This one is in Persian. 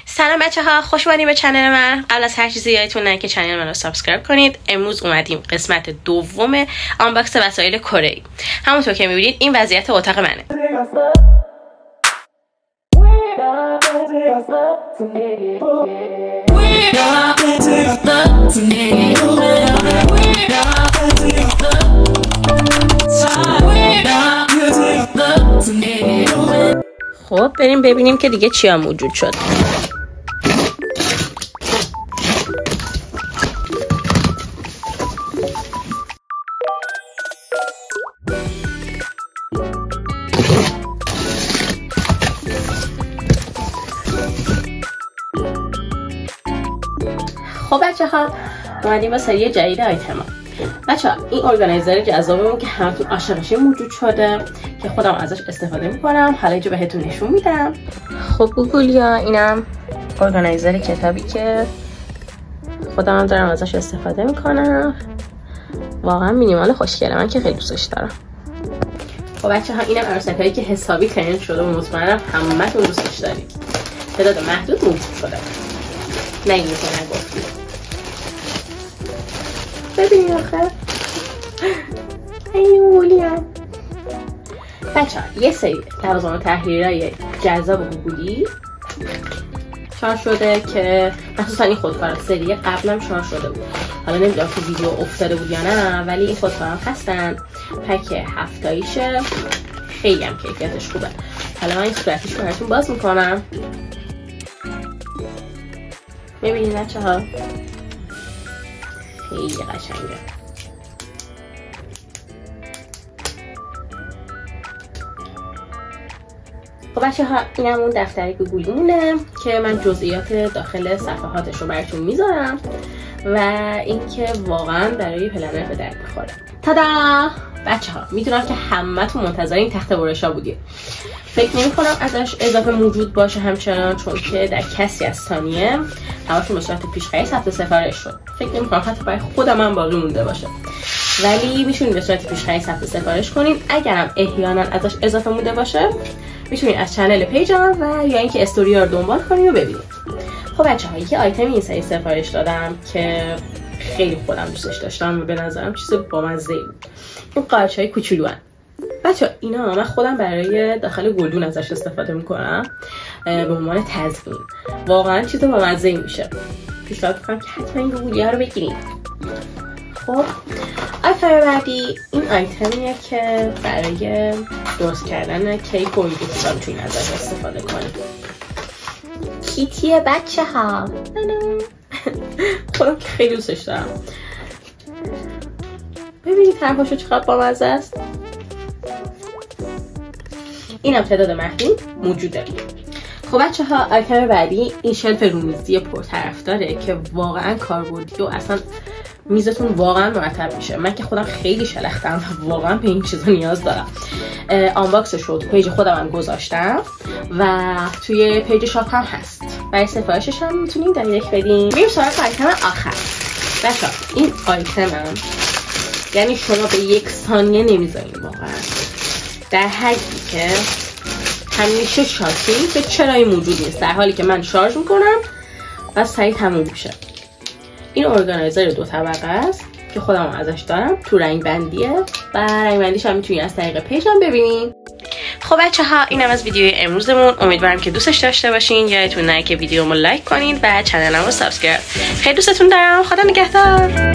سلام بچه‌ها، خوش اومدین به چنل من. قبل از هر چیزی یادتونه که چنل من رو سابسکرایب کنید. امروز اومدیم قسمت دوم آنباکس وسایل کره‌ای. همونطور که می‌بینید این وضعیت اتاق منه. خب بریم ببینیم که دیگه چیا موجود شد. خب بچه‌ها اومدیم با سری جدید آیتما. بچه‌ها این ارگانایزر جذابمون که همتون عاشقش موجود شده که خودم ازش استفاده میکنم. حالا اینجا بهتون نشون میدم. خب گوگلیا، اینم ارگانایزر کتابی که خودم دارم ازش استفاده میکنم. واقعا مینیمال خوشگله، من که خیلی دوستش دارم. خب بچه‌ها اینم عروسکایی که حسابی ترند شده و مطمئنم همتون دوستش دارید. تعداد محدود موجود شده. نگید که نگفتید. ببینید آخه خیلی مولیان. بچه ها یه سری لوازم و تحریرهای جذاب و گوگلی شار شده که مخصوصا این خودکار سری قبلم شار شده بود. حالا نمیدونم تو ویدیو افتاده بود یا نه، ولی این خودکارم هستن. پک هفتاییشه، خیلی هم کیفیتش خوبه. حالا من این صورتیش رو براتون باز میکنم. ببینید بچه ها خیلی قشنگه. خب بچه ها اینم اون دفتر گوگلیمونه که من جزئیات داخل صفحاتش رو براتون میذارم و اینکه واقعا برای پلنر به درد میخوره. تادا! بچه ها میدونم که همتون منتظر این تخت برشا بودید. فکر نمی کنم ازش اضافه موجود باشه همچنان، چون که در کسی از ثانیه همشون به صورت پیشخرید ثبت سفارش شد. فکر نمی کنم حتی برای خودم هم باقی مونده باشه، ولی میتونید به صورت پیشخرید ثبت سفارش کنین. اگرم احیانا ازش اضافه مونده باشه میتونید از چنل پیجم و یا اینکه استوری رو دنبال کنید و ببینید. خب بچه‌ها یه آیتمی این سری سفارش دادم که خیلی خودم دوستش داشتم و به نظرم چیز بامزه‌ای بود. این قارچ‌های کوچولوان. بچه اینا من خودم برای داخل گلدون ازش استفاده میکنم به عنوان تزیین. واقعا چیز بامزه‌ای میشه. پیشنهاد میکنم که حتما این گوگلی‌ها رو بگیرید. خب آیتم بعدی این آیتمیه که برای درست کردن کیک و این چیزا میتونید ازش استفاده کنید. کیتیه بچه ها. خودم که خیلی دوستش دارم. ببینید طرحشو چقدر بامزه است. اینم تعداد محدود موجوده. خب بچه ها آیتم بعدی این شلف رومیزی پرطرفداره که واقعا کاربردی و اصلا میزتون واقعا مرتب میشه. من که خودم خیلی شلختم و واقعا به این چیزا نیاز دارم. آنباکسش رو تو پیج خودم هم گذاشتم و توی پیج شاپ هم هست. برای سفارشش هم میتونید دایرکت بدین. بریم سراغ آیتم آخر. بچه ها این آیتم هم یعنی شما به یک ثانیه نمیذارین واقعا. در حدی که همیشه شاکی که چرا این موجود نیست، در حالی که من شارژ میکنم و سریع تموم میشه. این ارگانایزر 2 طبقه است که خودم ازش دارم. تو رنگ بندیه و رنگ بندیش هم میتونید از طریق پیجم ببینید. خب بچه ها اینم از ویدیوی امروزمون. امیدوارم که دوستش داشته باشین. یادتون نره که ویدیومو لایک کنین و چنلمو سابسکرایب. خیلی دوستتون دارم. خدا نگهدار.